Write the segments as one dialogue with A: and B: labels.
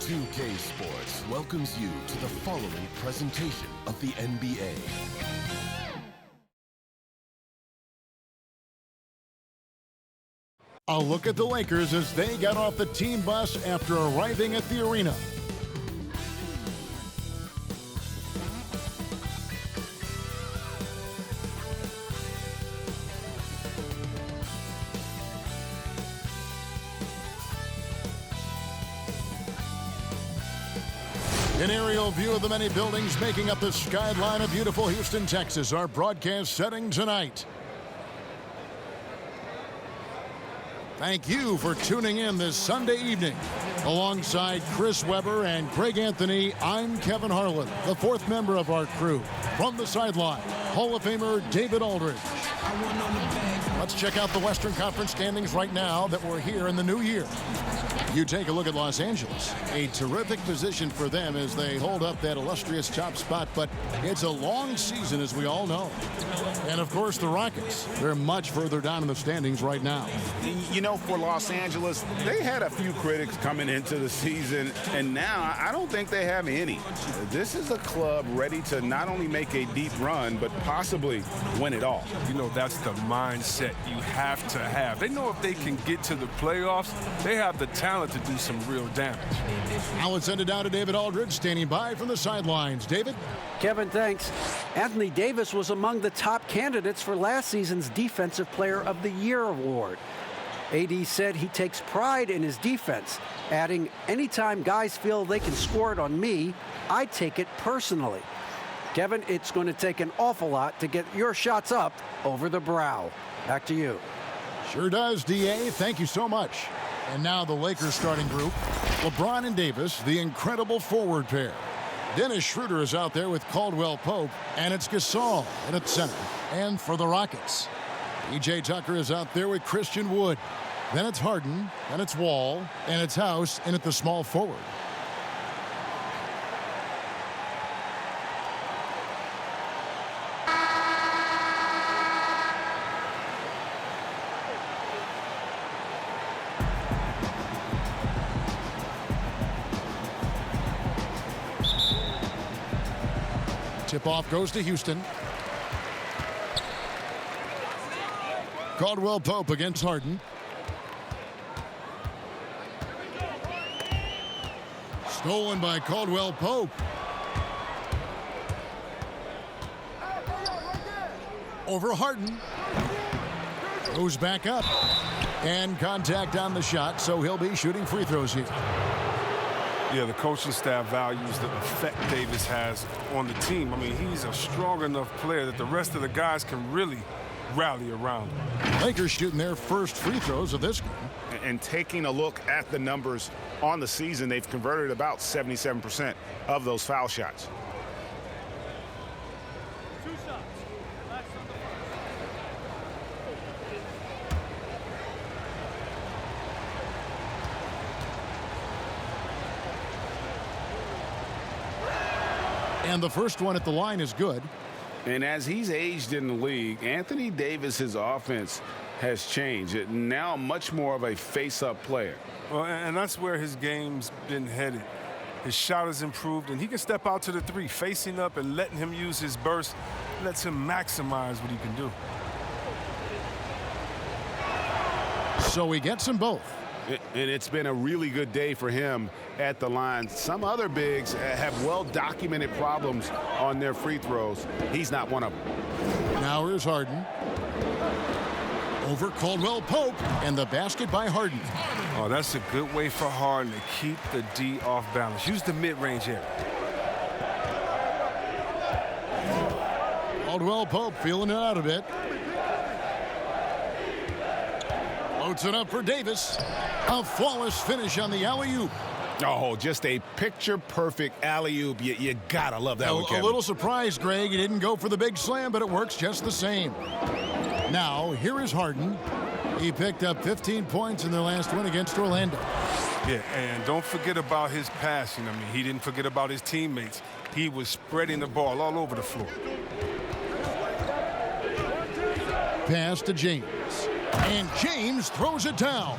A: 2K Sports welcomes you to the following presentation of the NBA.
B: A look at the Lakers as they got off the team bus after arriving at the arena. An aerial view of the many buildings making up the skyline of beautiful Houston, Texas, our broadcast setting tonight. Thank you for tuning in this Sunday evening. Alongside Chris Webber and Greg Anthony, I'm Kevin Harlan, the fourth member of our crew. From the sideline, Hall of Famer David Aldridge. Let's check out the Western Conference standings right now that we're here in the new year. You take a look at Los Angeles. A terrific position for them as they hold up that illustrious top spot, but it's a long season, as we all know. And, of course, the Rockets. They're much further down in the standings right now.
C: You know, for Los Angeles, they had a few critics coming into the season, and now I don't think they have any. This is a club ready to not only make a deep run, but possibly win it all.
D: You know, that's the mindset you have to have. They know if they can get to the playoffs, they have the talent to do some real damage.
B: Now let's send it down to David Aldridge, standing by from the sidelines. David?
E: Kevin, thanks. Anthony Davis was among the top candidates for last season's Defensive Player of the Year award. AD said he takes pride in his defense, adding, "Anytime guys feel they can score it on me, I take it personally." Kevin, it's going to take an awful lot to get your shots up over the brow. Back to you.
B: Sure does, D.A. Thank you so much. And now the Lakers starting group. LeBron and Davis, the incredible forward pair. Dennis Schroeder is out there with Caldwell Pope, and it's Gasol at center. And for the Rockets, P.J. Tucker is out there with Christian Wood. Then it's Harden, then it's Wall, and it's House in at the small forward. Tip-off goes to Houston. Caldwell Pope against Harden. Stolen by Caldwell Pope. Over Harden. Goes back up. And contact on the shot, so he'll be shooting free throws here.
D: Yeah, the coaching staff values the effect Davis has on the team. I mean, he's a strong enough player that the rest of the guys can really rally around him.
B: Lakers shooting their first free throws of this game.
C: And taking a look at the numbers on the season, they've converted about 77% of those foul shots.
B: And the first one at the line is good.
C: And as he's aged in the league, Anthony Davis's offense has changed. Now much more of a face-up player.
D: Well, and that's where his game's been headed. His shot has improved, and he can step out to the three, facing up and letting him use his burst. Lets him maximize what he can do.
B: So he gets them both.
C: And it's been a really good day for him at the line. Some other bigs have well-documented problems on their free throws. He's not one of them.
B: Now here's Harden. Over Caldwell Pope, and the basket by Harden.
D: Oh, that's a good way for Harden to keep the D off balance. Use the mid-range area.
B: Caldwell Pope feeling it out a bit. Loads it up for Davis. A flawless finish on the alley-oop.
C: Oh, just a picture-perfect alley-oop. You gotta love that one, Kevin.
B: A little surprised, Greg. He didn't go for the big slam, but it works just the same. Now, here is Harden. He picked up 15 points in their last win against Orlando.
D: Yeah, and don't forget about his passing. I mean, he didn't forget about his teammates. He was spreading the ball all over the floor.
B: Pass to James. And James throws it down.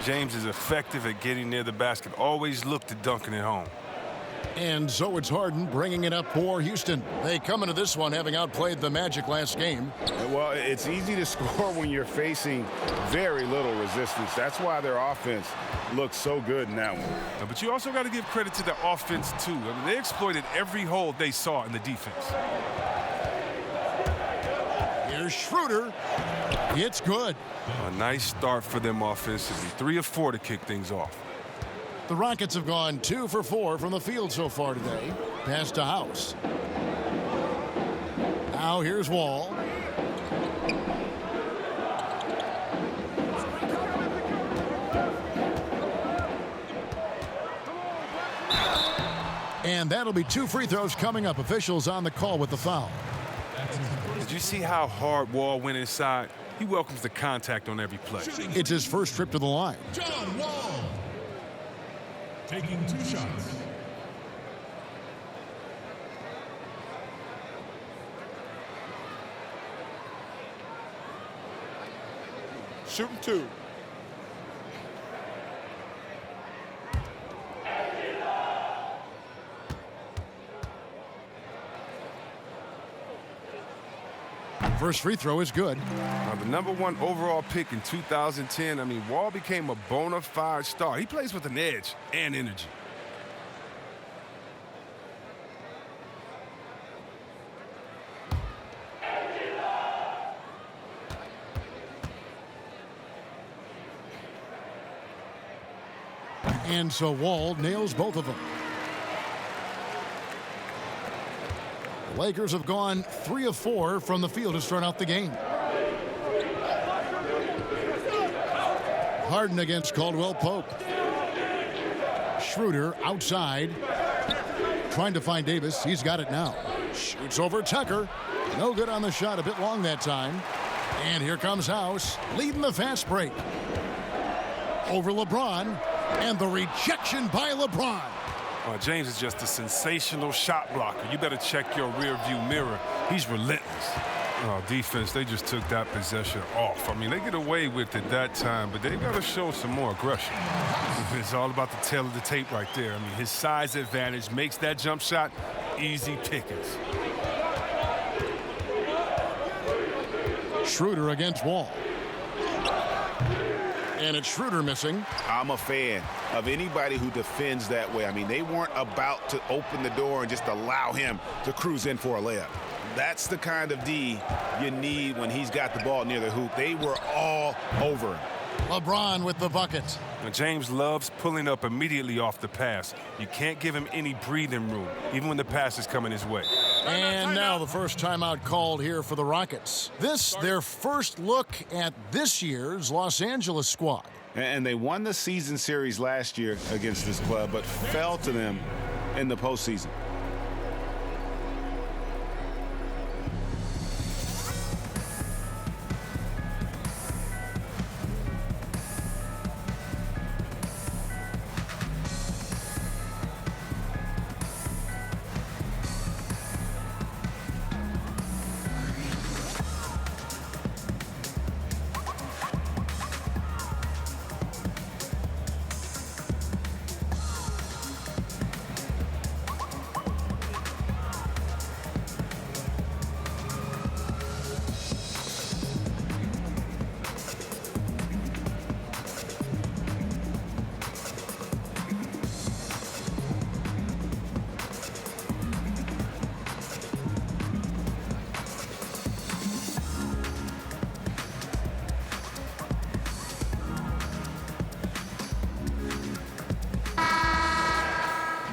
D: James is effective at getting near the basket. Always look to dunking it home.
B: And so it's Harden bringing it up for Houston. They come into this one having outplayed the Magic last game.
C: Well, it's easy to score when you're facing very little resistance. That's why their offense looks so good in that one.
D: But you also got to give credit to the offense, too. I mean, they exploited every hole they saw in the defense.
B: Here's Schroeder. It's good.
D: A nice start for them offensively. 3 of 4 to kick things off.
B: The Rockets have gone 2 for 4 from the field so far today. Pass to House. Now here's Wall. And that'll be 2 free throws coming up. Officials on the call with the foul.
D: Did you see how hard Wall went inside? He welcomes the contact on every play.
B: It's his first trip to the line.
F: John Wall taking 2 shots.
C: Shooting 2.
B: First free throw is good.
D: Now, the #1 overall pick in 2010, I mean, Wall became a bona fide star. He plays with an edge and energy.
B: And so Wall nails both of them. The Lakers have gone 3 of 4 from the field to start out the game. Harden against Caldwell Pope. Schroeder outside. Trying to find Davis. He's got it now. Shoots over Tucker. No good on the shot. A bit long that time. And here comes House, leading the fast break. Over LeBron. And the rejection by LeBron.
D: James is just a sensational shot blocker. You better check your rear view mirror. He's relentless. Defense, they just took that possession off. I mean, they get away with it that time, but they got to show some more aggression. It's all about the tail of the tape right there. I mean, his size advantage makes that jump shot easy pickings.
B: Schroeder against Wall. And it's Schroeder missing.
C: I'm a fan of anybody who defends that way. I mean, they weren't about to open the door and just allow him to cruise in for a layup. That's the kind of D you need when he's got the ball near the hoop. They were all over him.
B: LeBron with the bucket.
D: Now, James loves pulling up immediately off the pass. You can't give him any breathing room, even when the pass is coming his way.
B: And now the first timeout called here for the Rockets. This, their first look at this year's Los Angeles squad.
C: And they won the season series last year against this club, but fell to them in the postseason.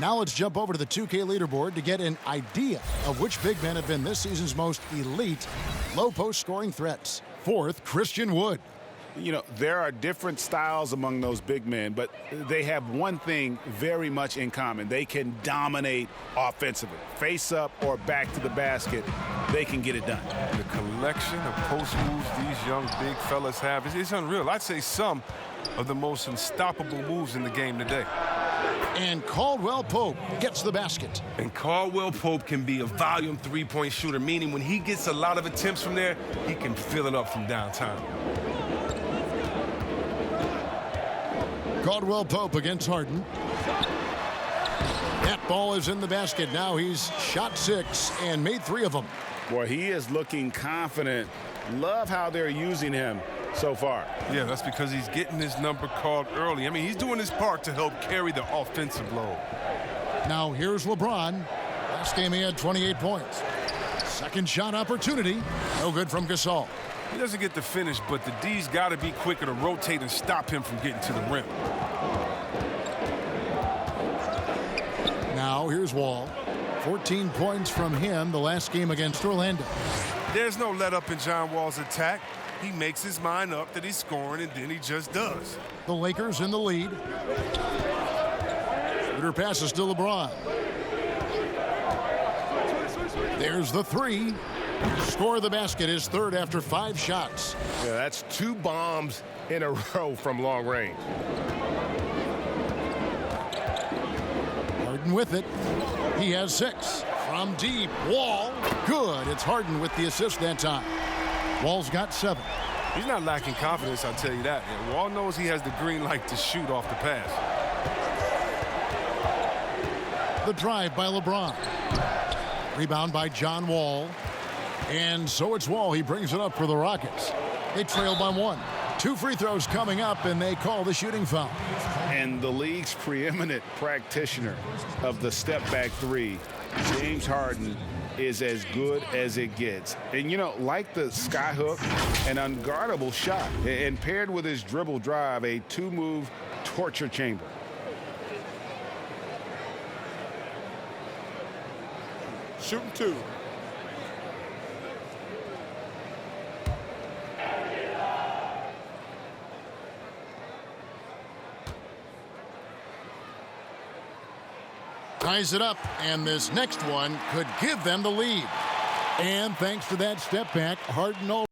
B: Now let's jump over to the 2K leaderboard to get an idea of which big men have been this season's most elite low-post scoring threats. 4th, Christian Wood.
C: You know, there are different styles among those big men, but they have one thing very much in common. They can dominate offensively. Face up or back to the basket, they can get it done.
D: The collection of post moves these young big fellas have is unreal. I'd say some of the most unstoppable moves in the game today.
B: And Caldwell Pope gets the basket.
D: And Caldwell Pope can be a volume three-point shooter, meaning when he gets a lot of attempts from there, he can fill it up from downtown.
B: Caldwell Pope against Harden. That ball is in the basket. Now he's shot 6 and made 3 of them.
C: Boy, he is looking confident. Love how they're using him so far.
D: Yeah, that's because he's getting his number called early. I mean, he's doing his part to help carry the offensive load.
B: Now here's LeBron. Last game he had 28 points. Second shot opportunity. No good from Gasol.
D: He doesn't get the finish, but the D's got to be quicker to rotate and stop him from getting to the rim.
B: Now here's Wall. 14 points from him the last game against Orlando.
D: There's no let up in John Wall's attack. He makes his mind up that he's scoring, and then he just does.
B: The Lakers in the lead. Shooter passes to LeBron. There's the 3. Score the basket, his 3rd after 5 shots.
F: Yeah, that's 2 bombs in a row from long range.
B: Harden with it. He has 6. From deep, Wall. Good. It's Harden with the assist that time. Wall's got 7.
D: He's not lacking confidence, I'll tell you that. And Wall knows he has the green light to shoot off the pass.
B: The drive by LeBron. Rebound by John Wall. And so it's Wall. He brings it up for the Rockets. They trail by 1. 2 free throws coming up, and they call the shooting foul.
C: And the league's preeminent practitioner of the step-back 3, James Harden, is as good as it gets. And, you know, like the skyhook, an unguardable shot. And paired with his dribble drive, a 2-move torture chamber.
F: Shooting 2.
B: Ties it up, and this next one could give them the lead. And thanks to that step back, Harden